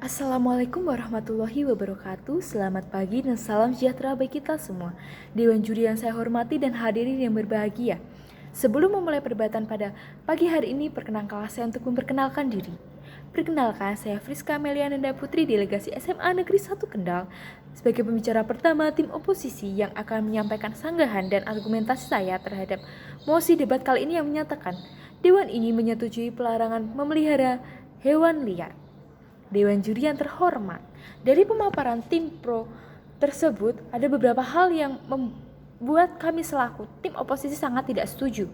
Assalamualaikum warahmatullahi wabarakatuh. Selamat pagi dan salam sejahtera bagi kita semua. Dewan juri yang saya hormati dan hadirin yang berbahagia. Sebelum memulai perdebatan pada pagi hari ini, perkenankan saya untuk memperkenalkan diri. Perkenalkan, saya Friska Meliananda Putri, delegasi SMA Negeri 1 Kendal, sebagai pembicara pertama tim oposisi yang akan menyampaikan sanggahan dan argumentasi saya terhadap mosi debat kali ini yang menyatakan Dewan ini menyetujui pelarangan memelihara hewan liar. Dewan juri yang terhormat, dari pemaparan tim pro tersebut ada beberapa hal yang membuat kami selaku tim oposisi sangat tidak setuju,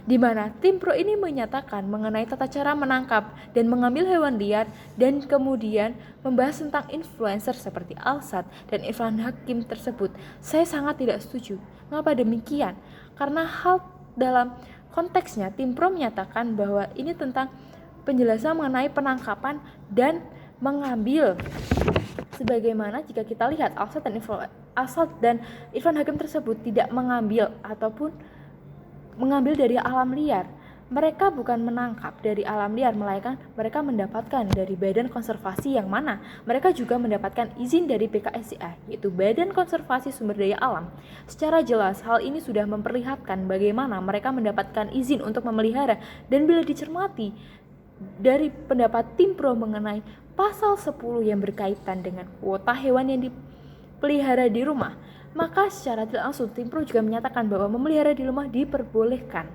di mana tim pro ini menyatakan mengenai tata cara menangkap dan mengambil hewan liar dan kemudian membahas tentang influencer seperti Alsat dan Irfan Hakim tersebut. Saya sangat tidak setuju. Mengapa demikian? Karena hal dalam konteksnya tim pro menyatakan bahwa ini tentang penjelasan mengenai penangkapan dan mengambil, sebagaimana jika kita lihat Alsat dan Irfan Hakim tersebut tidak mengambil ataupun mengambil dari alam liar. Mereka bukan menangkap dari alam liar, melainkan mereka mendapatkan dari badan konservasi yang mana mereka juga mendapatkan izin dari BKSDA, yaitu Badan Konservasi Sumber Daya Alam. Secara jelas hal ini sudah memperlihatkan bagaimana mereka mendapatkan izin untuk memelihara, dan bila dicermati dari pendapat tim pro mengenai pasal 10 yang berkaitan dengan kuota hewan yang dipelihara di rumah, maka secara tidak langsung tim pro juga menyatakan bahwa memelihara di rumah diperbolehkan.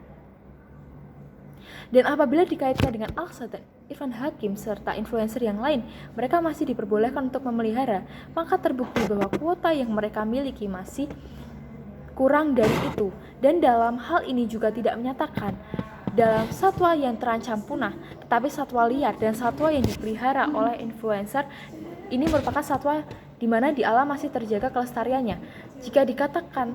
Dan apabila dikaitkan dengan Alsat dan Irfan Hakim serta influencer yang lain, mereka masih diperbolehkan untuk memelihara, maka terbukti bahwa kuota yang mereka miliki masih kurang dari itu. Dan dalam hal ini juga tidak menyatakan dalam satwa yang terancam punah, tetapi satwa liar dan satwa yang dipelihara oleh influencer ini merupakan satwa di mana di alam masih terjaga kelestariannya. Jika dikatakan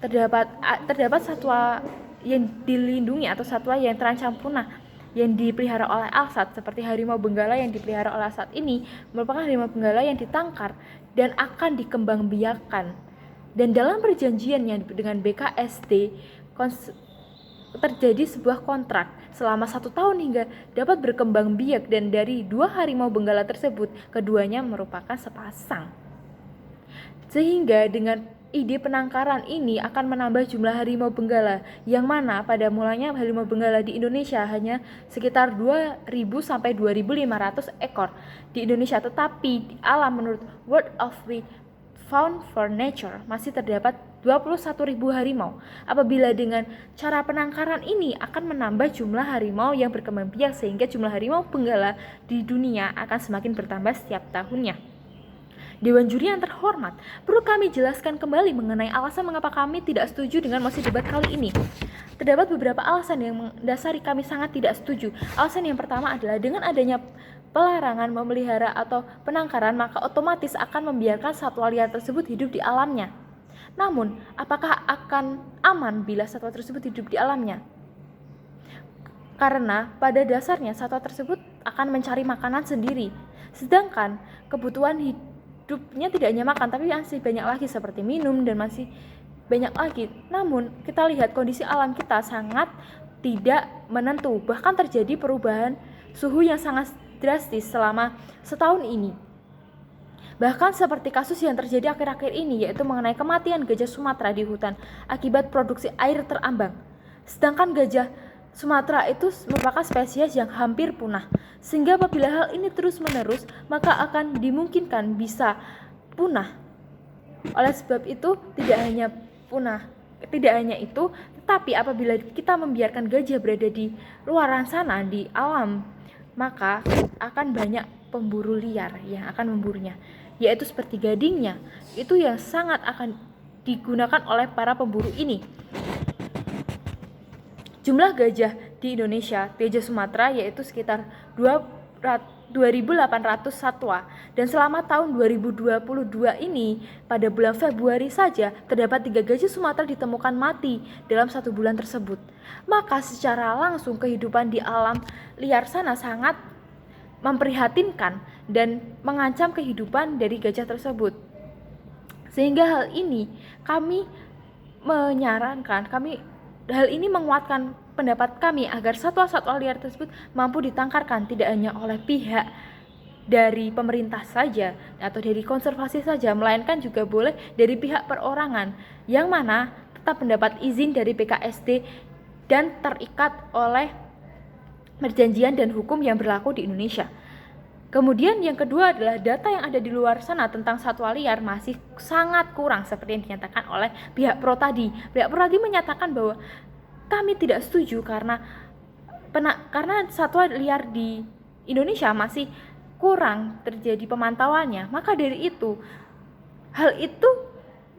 terdapat satwa yang dilindungi atau satwa yang terancam punah yang dipelihara oleh Alsat, seperti harimau benggala yang dipelihara oleh Alsat ini merupakan harimau benggala yang ditangkar dan akan dikembangbiakkan. Dan dalam perjanjiannya dengan BKSD terjadi sebuah kontrak selama 1 tahun hingga dapat berkembang biak, dan dari 2 harimau benggala tersebut keduanya merupakan sepasang. Sehingga dengan ide penangkaran ini akan menambah jumlah harimau benggala, yang mana pada mulanya harimau benggala di Indonesia hanya sekitar 2.000 sampai 2.500 ekor di Indonesia, tetapi di alam menurut World of Found for Nature masih terdapat 21.000 harimau. Apabila dengan cara penangkaran ini akan menambah jumlah harimau yang berkembang biak, sehingga jumlah harimau benggala di dunia akan semakin bertambah setiap tahunnya. Dewan juri yang terhormat, perlu kami jelaskan kembali mengenai alasan mengapa kami tidak setuju dengan mosi debat kali ini. Terdapat beberapa alasan yang mendasari kami sangat tidak setuju. Alasan yang pertama adalah dengan adanya pelarangan memelihara atau penangkaran, maka otomatis akan membiarkan satwa liar tersebut hidup di alamnya. Namun, apakah akan aman bila satwa tersebut hidup di alamnya? Karena pada dasarnya satwa tersebut akan mencari makanan sendiri, sedangkan kebutuhan hidupnya tidak hanya makan, tapi masih banyak lagi seperti minum dan masih banyak lagi. Namun kita lihat kondisi alam kita sangat tidak menentu, bahkan terjadi perubahan suhu yang sangat drastis selama setahun ini. Bahkan seperti kasus yang terjadi akhir-akhir ini, yaitu mengenai kematian gajah Sumatera di hutan akibat produksi air terambang. Sedangkan gajah Sumatera itu merupakan spesies yang hampir punah, sehingga apabila hal ini terus-menerus maka akan dimungkinkan bisa punah. Oleh sebab itu tidak hanya itu, tetapi apabila kita membiarkan gajah berada di luaran sana di alam, maka akan banyak pemburu liar yang akan memburunya, yaitu seperti gadingnya, itu yang sangat akan digunakan oleh para pemburu ini. Jumlah gajah di Indonesia, gajah Sumatera, yaitu sekitar 2.800 satwa, dan selama tahun 2022 ini pada bulan Februari saja terdapat 3 gajah Sumatera ditemukan mati dalam 1 bulan tersebut. Maka secara langsung kehidupan di alam liar sana sangat memprihatinkan dan mengancam kehidupan dari gajah tersebut. Sehingga hal ini hal ini menguatkan pendapat kami agar satwa-satwa liar tersebut mampu ditangkarkan tidak hanya oleh pihak dari pemerintah saja atau dari konservasi saja, melainkan juga boleh dari pihak perorangan yang mana tetap mendapat izin dari BKSD dan terikat oleh perjanjian dan hukum yang berlaku di Indonesia. Kemudian yang kedua adalah data yang ada di luar sana tentang satwa liar masih sangat kurang seperti yang dinyatakan oleh pihak pro tadi. Pihak pro tadi menyatakan bahwa kami tidak setuju karena satwa liar di Indonesia masih kurang terjadi pemantauannya. Maka dari itu, hal itu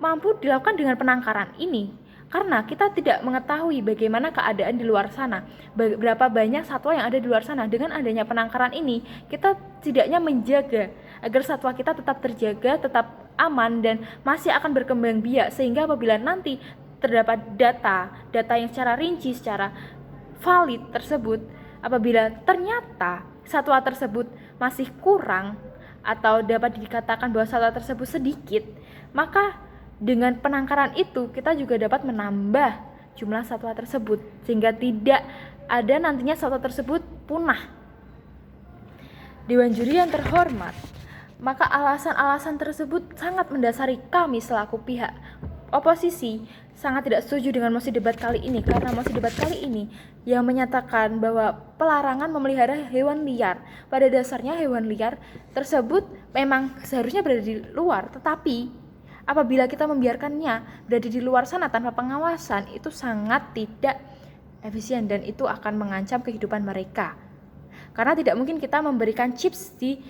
mampu dilakukan dengan penangkaran ini. Karena kita tidak mengetahui bagaimana keadaan di luar sana, berapa banyak satwa yang ada di luar sana. Dengan adanya penangkaran ini, kita setidaknya menjaga agar satwa kita tetap terjaga, tetap aman, dan masih akan berkembang biak. Sehingga apabila nanti terdapat data yang secara rinci, secara valid tersebut, apabila ternyata satwa tersebut masih kurang atau dapat dikatakan bahwa satwa tersebut sedikit, maka dengan penangkaran itu kita juga dapat menambah jumlah satwa tersebut sehingga tidak ada nantinya satwa tersebut punah. Dewan juri yang terhormat, maka alasan-alasan tersebut sangat mendasari kami selaku pihak oposisi sangat tidak setuju dengan mosi debat kali ini, karena mosi debat kali ini yang menyatakan bahwa pelarangan memelihara hewan liar. Pada dasarnya hewan liar tersebut memang seharusnya berada di luar, tetapi apabila kita membiarkannya berada di luar sana tanpa pengawasan, itu sangat tidak efisien dan itu akan mengancam kehidupan mereka. Karena tidak mungkin kita memberikan chips di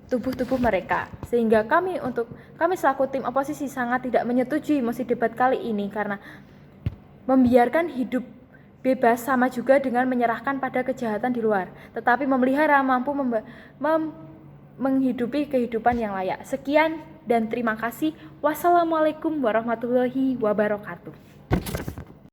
tubuh mereka. Sehingga kami selaku tim oposisi sangat tidak menyetujui mosi debat kali ini, karena membiarkan hidup bebas sama juga dengan menyerahkan pada kejahatan di luar. Tetapi memelihara mampu menghidupi kehidupan yang layak. Sekian dan terima kasih. Wassalamualaikum warahmatullahi wabarakatuh.